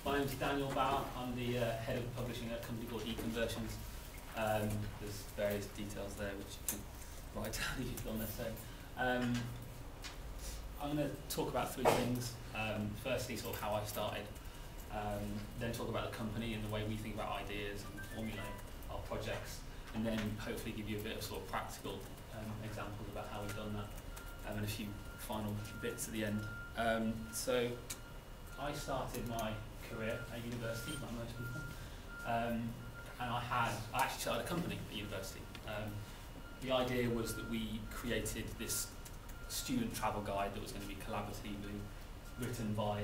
My name's Daniel Bowen. I'm the head of publishing at a company called eConversions. There's various details there which you can write down if you feel necessary. I'm going to talk about three things. Firstly, sort of how I started, then talk about the company and the way we think about ideas and formulate our projects, and then hopefully give you a bit of sort of practical examples about how we've done that, and a few final bits at the end. So I started my career at university, like most people, and I actually started a company at university. The idea was that we created this student travel guide that was going to be collaboratively written by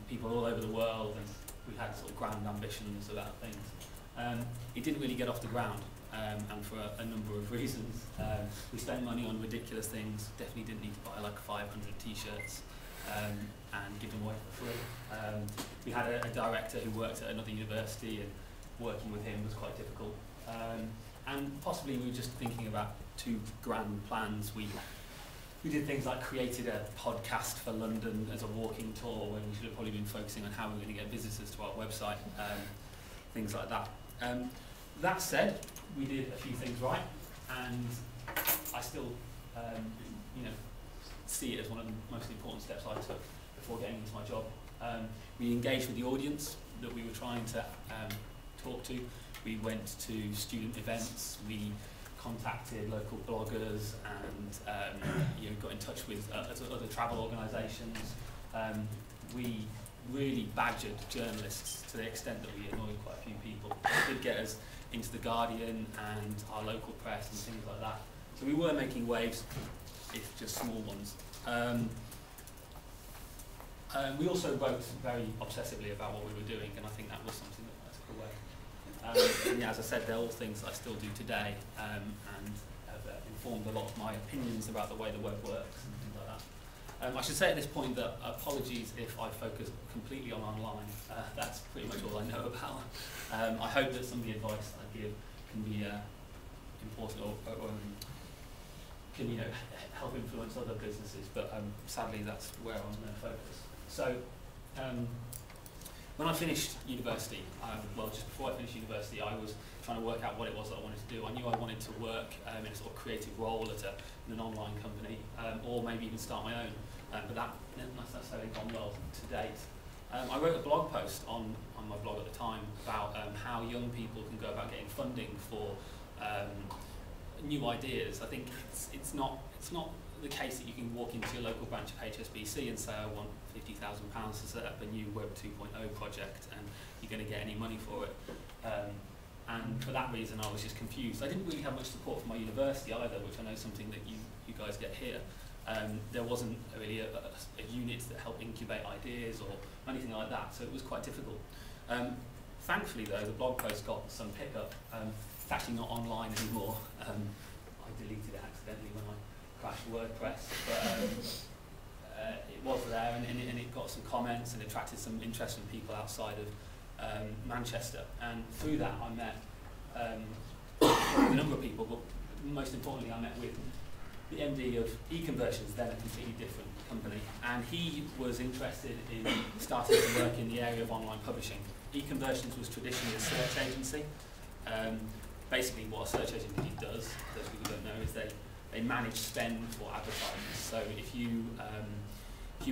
people all over the world, and we had sort of grand ambitions about things. It didn't really get off the ground, and for a number of reasons. We spent money on ridiculous things, definitely didn't need to buy like 500 t-shirts and give them away for free. We had a director who worked at another university, and working with him was quite difficult. And possibly we were just thinking about too grand plans. We did things like created a podcast for London as a walking tour when we should have probably been focusing on how we were going to get visitors to our website, things like that. That said, we did a few things right, and I still see it as one of the most important steps I took before getting into my job. We engaged with the audience that we were trying to talk to. We went to student events, we contacted local bloggers, and got in touch with other travel organisations. We really badgered journalists to the extent that we annoyed quite a few people. It did get us into The Guardian and our local press and things like that. So we were making waves, if just small ones. We also wrote very obsessively about what we were doing, and I think that was something that I took away. And yeah, as I said, they're all things that I still do today, and have informed a lot of my opinions about the way the web works and things like that. I should say at this point that apologies if I focus completely on online. That's pretty much all I know about. I hope that some of the advice I give can be important or can help influence other businesses, but sadly that's where I'm going to focus. So when I finished university, well, just before I finished university, I was trying to work out what it was that I wanted to do. I knew I wanted to work in a sort of creative role in an online company, or maybe even start my own, but that's not necessarily gone well to date. I wrote a blog post on my blog at the time about how young people can go about getting funding for new ideas. I think it's not the case that you can walk into your local branch of HSBC and say, I want £50,000 to set up a new Web 2.0 project, and you're going to get any money for it. And for that reason, I was just confused. I didn't really have much support from my university either, which I know is something that you guys get here. There wasn't really a unit that helped incubate ideas or anything like that, so it was quite difficult. Thankfully, though, the blog post got some pickup. It's actually not online anymore. I deleted it accidentally when I crashed WordPress, but it was there, and it got some comments and attracted some interest from people outside of Manchester. And through that, I met a number of people, but most importantly, I met with the MD of eConversions, then a completely different company, and he was interested in starting to work in the area of online publishing. eConversions was traditionally a search agency. Basically, what a search agency does, those people don't know, is they manage spend for advertisers. So if you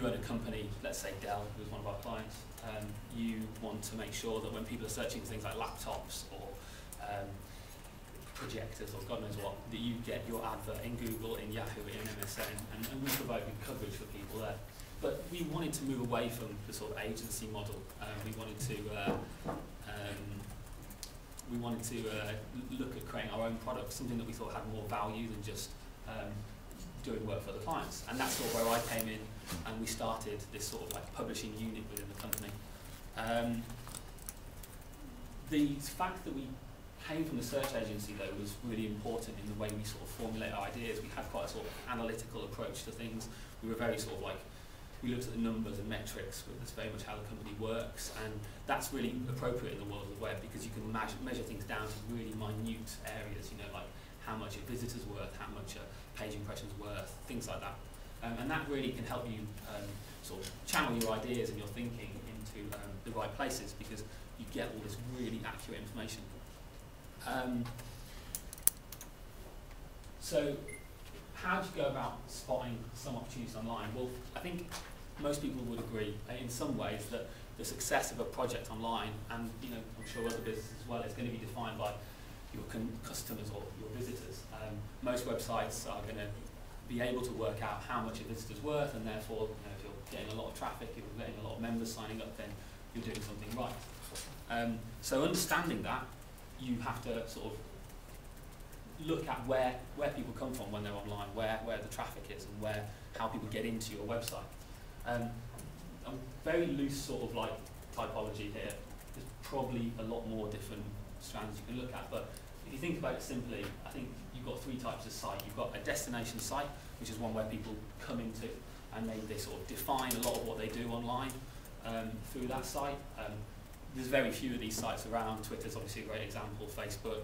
own a company, let's say Dell, who's one of our clients, you want to make sure that when people are searching for things like laptops or projectors or God knows what, that you get your advert in Google, in Yahoo, in MSN, and we provide good coverage for people there. But we wanted to move away from the sort of agency model. We wanted to look at creating our own products, something that we thought had more value than just doing work for the clients. And that's sort of where I came in, and we started this sort of like publishing unit within the company. The fact that we came from the search agency, though, was really important in the way we sort of formulate our ideas. We had quite a sort of analytical approach to things. We were very sort of like, we looked at the numbers and metrics, that's very much how the company works, and that's really appropriate in the world of the web because you can measure things down to really minute areas, like how much a visitor's worth, how much a page impression's worth, things like that. And that really can help you sort of channel your ideas and your thinking into the right places, because you get all this really accurate information. So how do you go about spotting some opportunities online? Well, I think most people would agree in some ways that the success of a project online, and I'm sure other businesses as well, is going to be defined by your customers or your visitors. Most websites are going to be able to work out how much a visitor's worth, and therefore, if you're getting a lot of traffic, if you're getting a lot of members signing up, then you're doing something right. So understanding that, you have to sort of look at where people come from when they're online, where the traffic is, and how people get into your website. A very loose sort of like typology here. There's probably a lot more different strands you can look at, but if you think about it simply, I think you've got three types of site. You've got a destination site, which is one where people come into, and they sort of define a lot of what they do online through that site. There's very few of these sites around. Twitter's obviously a great example, Facebook,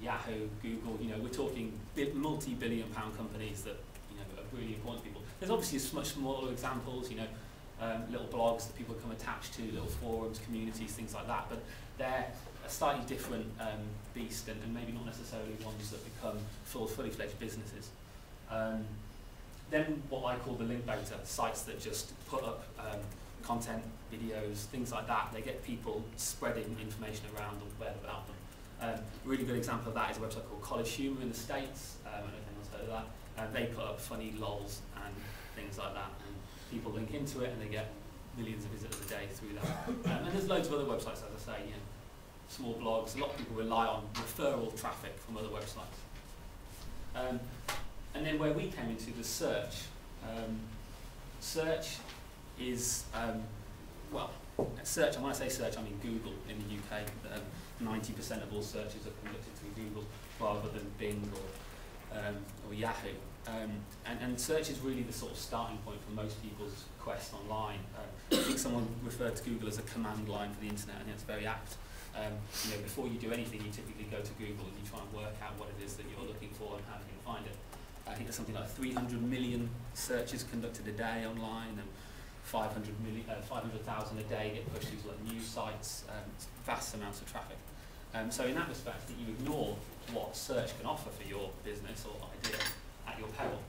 Yahoo, Google. We're talking multi-billion-pound companies that are really important to people. There's obviously much smaller examples, little blogs that people come attached to, little forums, communities, things like that. But they're a slightly different beast, and maybe not necessarily ones that become fully fledged businesses. Then what I call the link beta, sites that just put up content, videos, things like that. They get people spreading information around the web about them. A really good example of that is a website called College Humor in the States. I don't know if anyone's heard of that. They put up funny lols and things like that, and people link into it, and they get millions of visitors a day through that. And there's loads of other websites, as I say, small blogs. A lot of people rely on referral traffic from other websites. And then where we came into the search. Search is, search, and when I say search, I mean Google in the UK. 90% of all searches are conducted through Google rather than Bing or Yahoo. And search is really the sort of starting point for most people's quest online. I think someone referred to Google as a command line for the internet, and it's very apt. Before you do anything, you typically go to Google and you try and work out what it is that you're looking for and how you can find it. I think there's something like 300 million searches conducted a day online, and 500,000 a day get pushed through like news sites, vast amounts of traffic. So in that respect, that you ignore what search can offer for your business or idea at your peril.